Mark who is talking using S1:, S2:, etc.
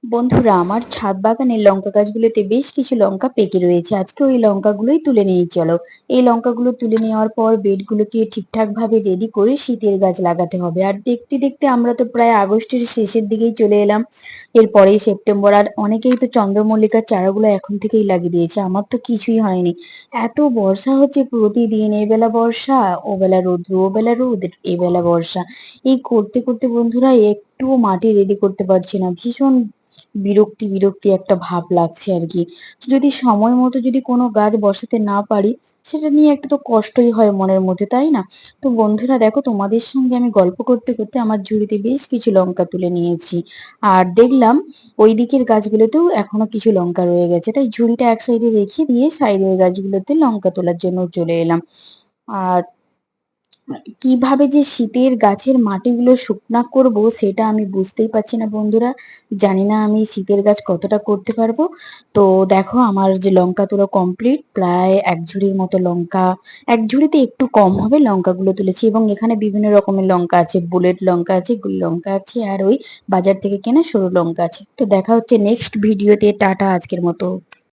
S1: বন্ধুরা, আমার ছাদ বাগানের লঙ্কা গাছগুলোতে বেশ কিছু লঙ্কা পেকে রয়েছে। আজকে ওই লঙ্কাগুলোই তুলে নিয়ে চলো। এই লঙ্কাগুলো তুলে নেওয়ার পর বেডগুলোকে ঠিকঠাক ভাবে রেডি করে শীতের গাছ লাগাতে হবে। আর দেখতে দেখতে আমরা তো প্রায় আগস্টের শেষের দিকেই চলে এলাম। এরপরেই সেপ্টেম্বর। আর অনেকেই তো চন্দ্রমল্লিকার চারাগুলো এখন থেকেই লাগিয়ে দিয়েছে, আমার তো কিছুই হয়নি। এত বর্ষা হচ্ছে প্রতিদিন, এবেলা বর্ষা, ও বেলা রোদ্র, ও বেলা রোদ, এবেলা বর্ষা। এই করতে করতে বন্ধুরা একটুও মাটি রেডি করতে পারছি না। ভীষণ বিরক্তি বিরক্তি একটা ভাব লাগছে আর কি। যদি সময় মতো যদি কোনো গাছ বসাতে না পারি, সেটা নিয়ে একটা তো কষ্টই হয় মনের মধ্যে, তাই না? তো বন্ধুরা দেখো, তোমাদের সঙ্গে আমি গল্প করতে করতে আমার ঝুড়িতে বেশ কিছু লঙ্কা তুলে নিয়েছি। আর দেখলাম ওই দিকের গাছগুলোতেও এখনো কিছু লঙ্কা রয়ে গেছে, তাই ঝুড়িটা এক সাইডে রেখে দিয়ে সাইডের গাছগুলোতে লঙ্কা তোলার জন্য চলে এলাম। আর কিভাবে যে শীতের গাছের মাটিগুলো শুকনা করব সেটা আমি বুঝতেই পারছি না বন্ধুরা। জানি না আমি শীতের গাছ কতটা করতে পারবো। তো দেখো, আমার যে লঙ্কা তোলা কমপ্লিট, প্রায় এক ঝুড়ির মতো লঙ্কা, এক ঝুড়িতে একটু কম হবে লঙ্কাগুলো তুলেছি। এবং এখানে বিভিন্ন রকমের লঙ্কা আছে, বুলেট লঙ্কা আছে, গুল লঙ্কা আছে, আর ওই বাজার থেকে কেনা সরু লঙ্কা আছে। তো দেখা হচ্ছে নেক্সট ভিডিওতে। টাটা আজকের মতো।